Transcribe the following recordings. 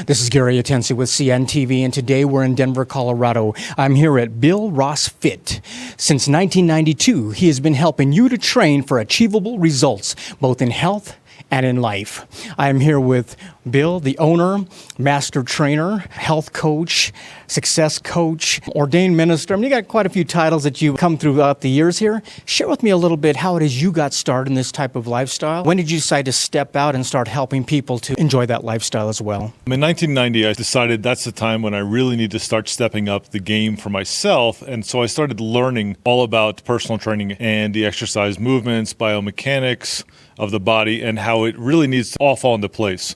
This is Gary Atensi with CNTV, and today we're in Denver, Colorado. I'm here at Bill Ross Fit. Since 1992, he has been helping you to train for achievable results, both in health and in life. I am here with Bill, the owner, master trainer, health coach, success coach, ordained minister. I mean, you got quite a few titles that you've come throughout the years here. Share with me a little bit how it is you got started in this type of lifestyle. When did you decide to step out and start helping people to enjoy that lifestyle as well? In 1990, I decided that's the time when I really need to start stepping up the game for myself. And so I started learning all about personal training and the exercise movements, biomechanics of the body, and how it really needs to all fall into place.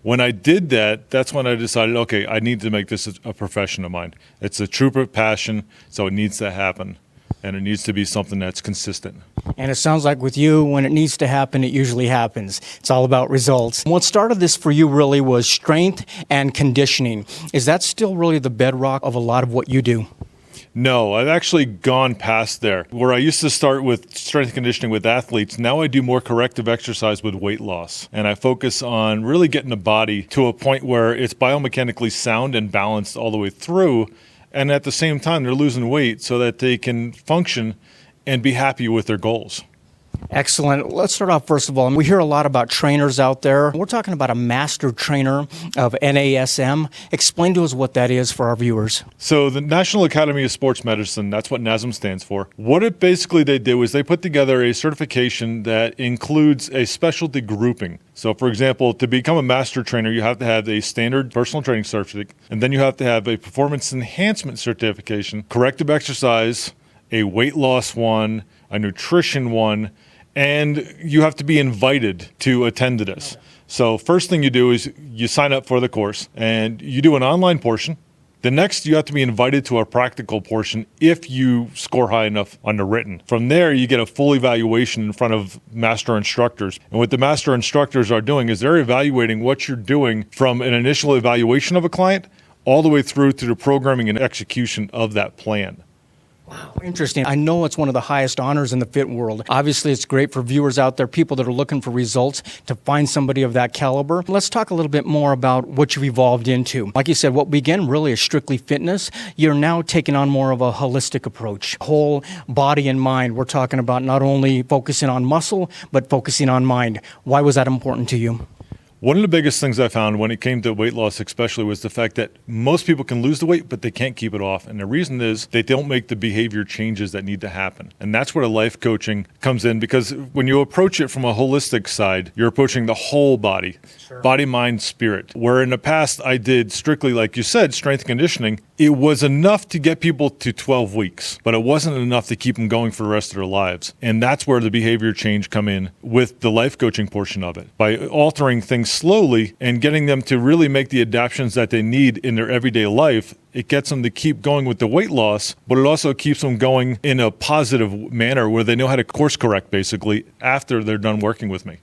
When I did that, that's when I decided, okay, I need to make this a profession of mine. It's a true passion, so it needs to happen. And it needs to be something that's consistent. And it sounds like with you, when it needs to happen, it usually happens. It's all about results. What started this for you really was strength and conditioning. Is that still really the bedrock of a lot of what you do? No, I've actually gone past there. Where I used to start with strength and conditioning with athletes, now I do more corrective exercise with weight loss. And I focus on really getting the body to a point where it's biomechanically sound and balanced all the way through. And at the same time, they're losing weight so that they can function and be happy with their goals. Excellent. Let's start off first of all. We hear a lot about trainers out there. We're talking about a master trainer of NASM. Explain to us what that is for our viewers. So the National Academy of Sports Medicine, that's what Nasm stands for. What it basically they do is they put together a certification that includes a specialty grouping. So for example, to become a master trainer, you have to have a standard personal training certificate, and then you have to have a performance enhancement certification, corrective exercise, a weight loss one, a nutrition one, and you have to be invited to attend to this. So first thing you do is you sign up for the course and you do an online portion. The next, you have to be invited to a practical portion if you score high enough on the written. From there, you get a full evaluation in front of master instructors. And what the master instructors are doing is they're evaluating what you're doing from an initial evaluation of a client all the way through to the programming and execution of that plan. Wow, interesting. I know it's one of the highest honors in the fit world. Obviously, it's great for viewers out there, people that are looking for results, to find somebody of that caliber. Let's talk a little bit more about what you've evolved into. Like you said, what began really as strictly fitness, you're now taking on more of a holistic approach. Whole body and mind. We're talking about not only focusing on muscle, but focusing on mind. Why was that important to you? One of the biggest things I found when it came to weight loss especially was the fact that most people can lose the weight, but they can't keep it off. And the reason is they don't make the behavior changes that need to happen. And that's where the life coaching comes in, because when you approach it from a holistic side, you're approaching the whole body, body, mind, spirit. Where in the past I did strictly, like you said, strength conditioning, it was enough to get people to 12 weeks, but it wasn't enough to keep them going for the rest of their lives. And that's where the behavior change come in with the life coaching portion of it. By altering things slowly and getting them to really make the adaptations that they need in their everyday life, it gets them to keep going with the weight loss, but it also keeps them going in a positive manner where they know how to course correct basically after they're done working with me.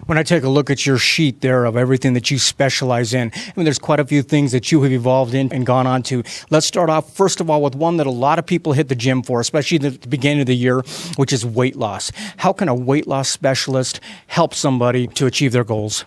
When I take a look at your sheet there of everything that you specialize in, I mean, there's quite a few things that you have evolved in and gone on to. Let's start off, first of all, with one that a lot of people hit the gym for, especially at the beginning of the year, which is weight loss. How can a weight loss specialist help somebody to achieve their goals?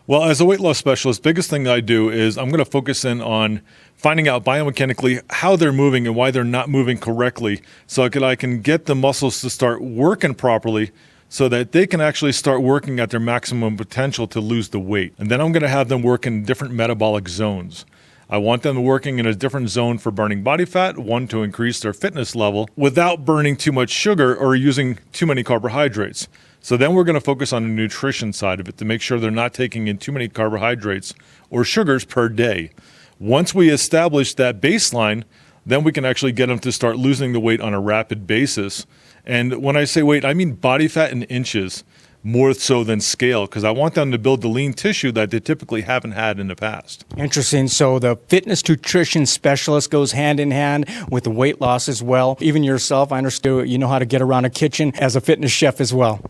Well, as a weight loss specialist, biggest thing I do is I'm going to focus in on finding out biomechanically how they're moving and why they're not moving correctly, so I can get the muscles to start working properly so that they can actually start working at their maximum potential to lose the weight. And then I'm going to have them work in different metabolic zones. I want them working in a different zone for burning body fat, one to increase their fitness level without burning too much sugar or using too many carbohydrates. So then we're going to focus on the nutrition side of it to make sure they're not taking in too many carbohydrates or sugars per day. Once we establish that baseline, then we can actually get them to start losing the weight on a rapid basis. And when I say weight, I mean body fat in inches, more so than scale, because I want them to build the lean tissue that they typically haven't had in the past. Interesting. So the fitness nutrition specialist goes hand in hand with the weight loss as well. Even yourself, I understand you know how to get around a kitchen as a fitness chef as well.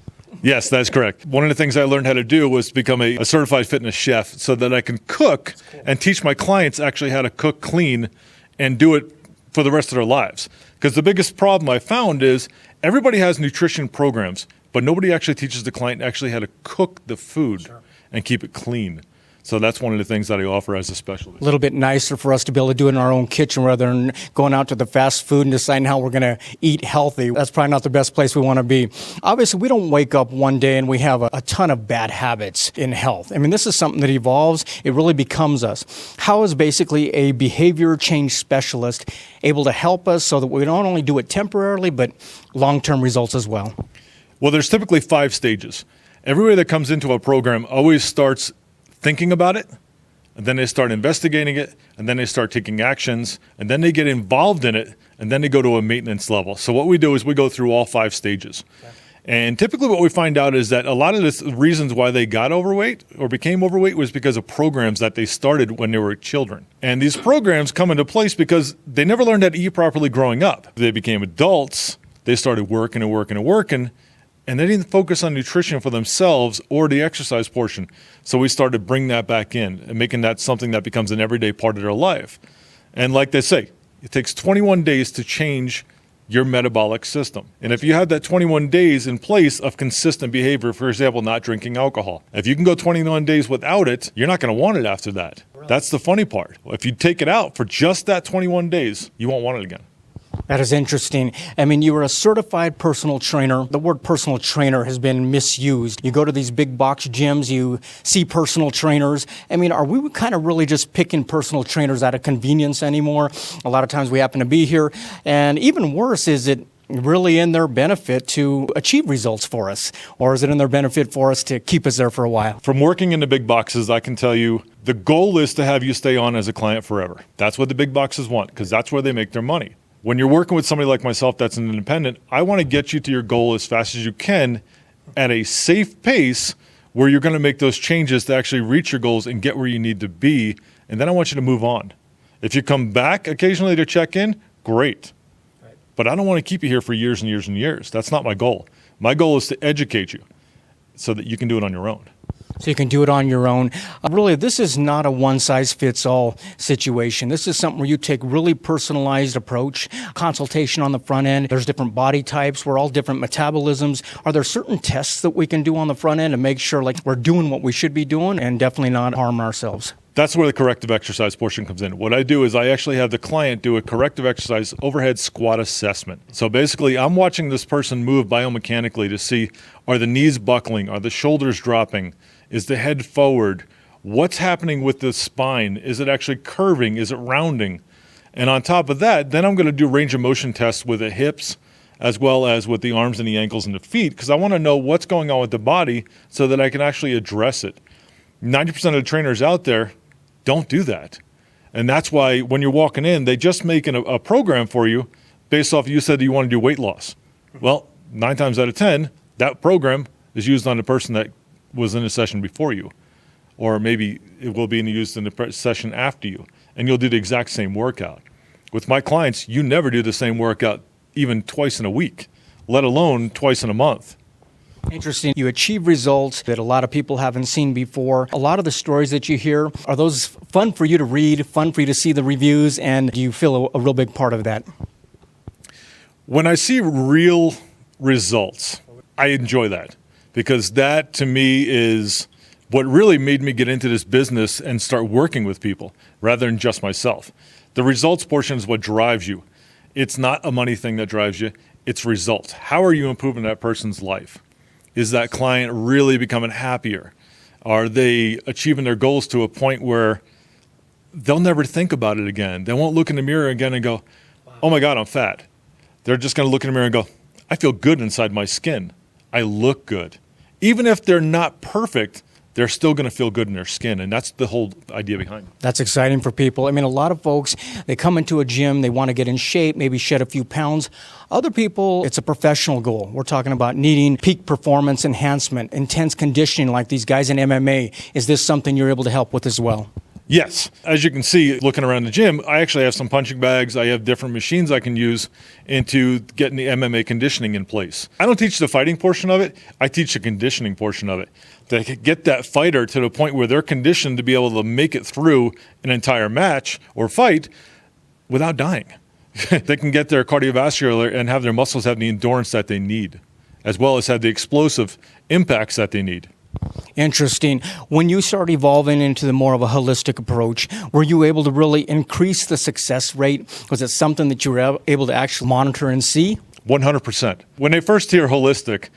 Yes, that's correct. One of the things I learned how to do was become a certified fitness chef so that I can cook and teach my clients actually how to cook clean and do it for the rest of their lives. Because the biggest problem I found is everybody has nutrition programs, but nobody actually teaches the client actually how to cook the food and keep it clean. So that's one of the things that I offer as a specialist. A little bit nicer for us to be able to do it in our own kitchen rather than going out to the fast food and deciding how we're going to eat healthy. That's probably not the best place we want to be. Obviously, we don't wake up one day and we have a ton of bad habits in health. I mean, this is something that evolves. It really becomes us. How is basically a behavior change specialist able to help us so that we don't only do it temporarily, but long-term results as well? Well, there's typically 5 stages. Everybody that comes into a program always starts thinking about it, and then they start investigating it, and then they start taking actions, and then they get involved in it, and then they go to a maintenance level. So what we do is we go through all 5 stages. Okay. And typically what we find out is that a lot of the reasons why they got overweight or became overweight was because of programs that they started when they were children. And these programs come into place because they never learned how to eat properly growing up. They became adults, they started working, and they didn't focus on nutrition for themselves or the exercise portion. So we started to bring that back in and making that something that becomes an everyday part of their life. And like they say, it takes 21 days to change your metabolic system. And if you have that 21 days in place of consistent behavior, for example, not drinking alcohol, if you can go 21 days without it, you're not going to want it after that. That's the funny part. If you take it out for just that 21 days, you won't want it again. That is interesting. I mean, you were a certified personal trainer. The word personal trainer has been misused. You go to these big box gyms, you see personal trainers. I mean, are we kind of really just picking personal trainers out of convenience anymore? A lot of times we happen to be here. And even worse, is it really in their benefit to achieve results for us? Or is it in their benefit for us to keep us there for a while? From working in the big boxes, I can tell you the goal is to have you stay on as a client forever. That's what the big boxes want, because that's where they make their money. When you're working with somebody like myself that's an independent, I want to get you to your goal as fast as you can at a safe pace where you're going to make those changes to actually reach your goals and get where you need to be. And then I want you to move on. If you come back occasionally to check in, great. Right. But I don't want to keep you here for years and years and years. That's not my goal. My goal is to educate you so that you can do it on your own. So you can do it on your own. Really, this is not a one-size-fits-all situation. This is something where you take really personalized approach, consultation on the front end. There's different body types. We're all different metabolisms. Are there certain tests that we can do on the front end to make sure like we're doing what we should be doing and definitely not harm ourselves? That's where the corrective exercise portion comes in. What I do is I actually have the client do a corrective exercise overhead squat assessment. So basically, I'm watching this person move biomechanically to see, are the knees buckling? Are the shoulders dropping? Is the head forward? What's happening with the spine? Is it actually curving? Is it rounding? And on top of that, then I'm going to do range of motion tests with the hips as well as with the arms and the ankles and the feet, because I want to know what's going on with the body so that I can actually address it. 90% of the trainers out there don't do that. And that's why when you're walking in, they just make a program for you based off you said you want to do weight loss. Well, 9 times out of 10, that program is used on the person that was in a session before you, or maybe it will be used in the session after you, and you'll do the exact same workout. With my clients, you never do the same workout even twice in a week, let alone twice in a month. Interesting. You achieve results that a lot of people haven't seen before. A lot of the stories that you hear, are those fun for you to read, fun for you to see the reviews, and do you feel a real big part of that? When I see real results, I enjoy that, because that to me is what really made me get into this business and start working with people rather than just myself. The results portion is what drives you. It's not a money thing that drives you, it's results. How are you improving that person's life? Is that client really becoming happier? Are they achieving their goals to a point where they'll never think about it again? They won't look in the mirror again and go, oh my God, I'm fat. They're just going to look in the mirror and go, I feel good inside my skin. I look good. Even if they're not perfect, they're still going to feel good in their skin. And that's the whole idea behind it. That's exciting for people. I mean, a lot of folks, they come into a gym, they want to get in shape, maybe shed a few pounds. Other people, it's a professional goal. We're talking about needing peak performance enhancement, intense conditioning like these guys in MMA. Is this something you're able to help with as well? Yes. As you can see, looking around the gym, I actually have some punching bags. I have different machines I can use into getting the MMA conditioning in place. I don't teach the fighting portion of it. I teach the conditioning portion of it. To get that fighter to the point where they're conditioned to be able to make it through an entire match or fight without dying. They can get their cardiovascular and have their muscles have the endurance that they need, as well as have the explosive impacts that they need. Interesting. When you start evolving into the more of a holistic approach, were you able to really increase the success rate? Was it something that you were able to actually monitor and see? 100%. When they first hear holistic,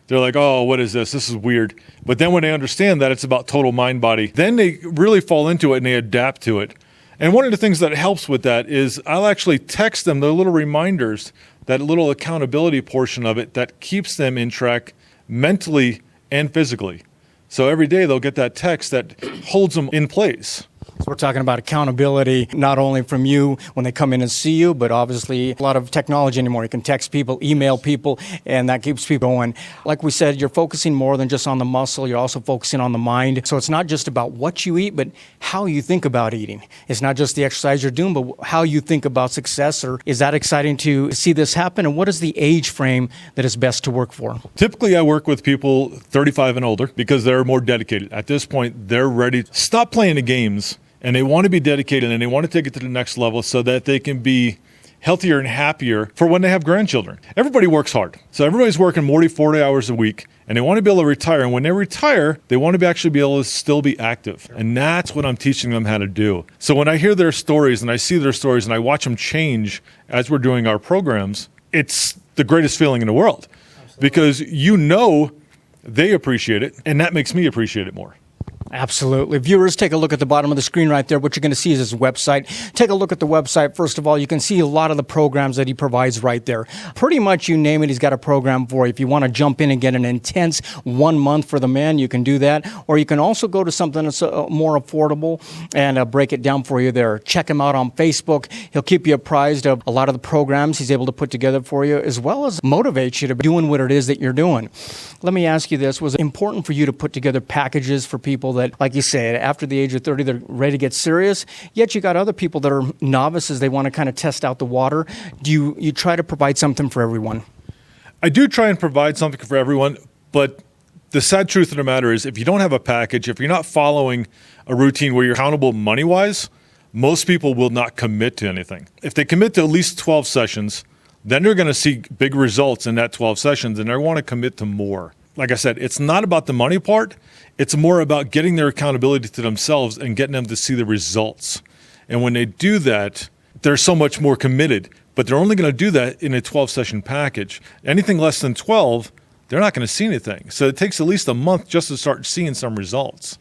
they're like, oh, what is this? This is weird. But then when they understand that it's about total mind body, then they really fall into it and they adapt to it. And one of the things that helps with that is I'll actually text them the little reminders, that little accountability portion of it that keeps them in track mentally and physically. So every day they'll get that text that holds them in place. So we're talking about accountability, not only from you when they come in and see you, but obviously a lot of technology anymore. You can text people, email people, and that keeps people going. Like we said, you're focusing more than just on the muscle. You're also focusing on the mind. So it's not just about what you eat, but how you think about eating. It's not just the exercise you're doing, but how you think about success. Or is that exciting to see this happen? And what is the age frame that is best to work for? Typically, I work with people 35 and older because they're more dedicated. At this point, they're ready to stop playing the games. And they want to be dedicated and they want to take it to the next level so that they can be healthier and happier for when they have grandchildren. Everybody works hard. So everybody's working more than 40 hours a week and they want to be able to retire. And when they retire, they want to actually be able to still be active. And that's what I'm teaching them how to do. So when I hear their stories and I see their stories and I watch them change as we're doing our programs, it's the greatest feeling in the world. Absolutely. Because you know they appreciate it and that makes me appreciate it more. Absolutely. Viewers, take a look at the bottom of the screen right there. What you're going to see is his website. Take a look at the website. First of all, you can see a lot of the programs that he provides right there. Pretty much you name it, he's got a program for you. If you want to jump in and get an intense 1 month for the man, you can do that. Or you can also go to something that's more affordable and break it down for you there. Check him out on Facebook. He'll keep you apprised of a lot of the programs he's able to put together for you, as well as motivate you to be doing what it is that you're doing. Let me ask you this. Was it important for you to put together packages for people that, like you said, after the age of 30, they're ready to get serious, yet you got other people that are novices, they want to kind of test out the water? Do you try to provide something for everyone? I do try and provide something for everyone, but the sad truth of the matter is if you don't have a package, if you're not following a routine where you're accountable money-wise, most people will not commit to anything. If they commit to at least 12 sessions, then they're going to see big results in that 12 sessions and they want to commit to more. Like I said, it's not about the money part. It's more about getting their accountability to themselves and getting them to see the results. And when they do that, they're so much more committed. But they're only going to do that in a 12-session package. Anything less than 12, they're not going to see anything. So it takes at least a month just to start seeing some results.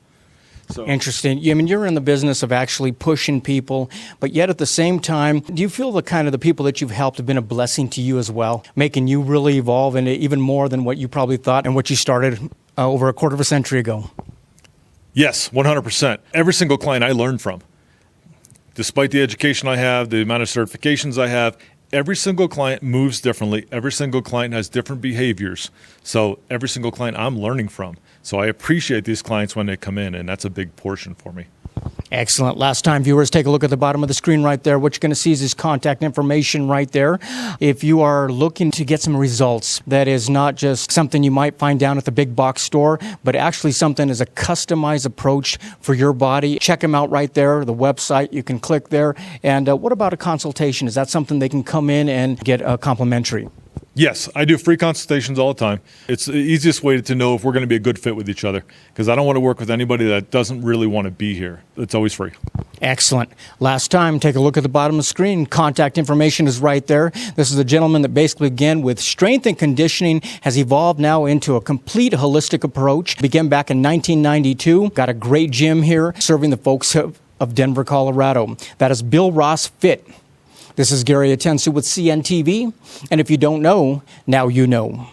So. Interesting. I mean, you're in the business of actually pushing people, but yet at the same time, do you feel the people that you've helped have been a blessing to you as well, making you really evolve into even more than what you probably thought and what you started over a quarter of a century ago? Yes, 100%. Every single client I learned from, despite the education I have, the amount of certifications I have, every single client moves differently. Every single client has different behaviors. So every single client I'm learning from. So I appreciate these clients when they come in, and that's a big portion for me. Excellent. Last time, viewers, take a look at the bottom of the screen right there. What you're going to see is his contact information right there. If you are looking to get some results, that is not just something you might find down at the big box store, but actually something as a customized approach for your body. Check him out right there, the website. You can click there. And what about a consultation? Is that something they can come in and get complimentary? Yes, I do free consultations all the time. It's the easiest way to know if we're going to be a good fit with each other because I don't want to work with anybody that doesn't really want to be here. It's always free. Excellent. Last time, take a look at the bottom of the screen. Contact information is right there. This is a gentleman that basically, again, with strength and conditioning, has evolved now into a complete holistic approach. Began back in 1992. Got a great gym here serving the folks of Denver, Colorado. That is Bill Ross Fit. This is Gary Atensu with CNTV, and if you don't know, now you know.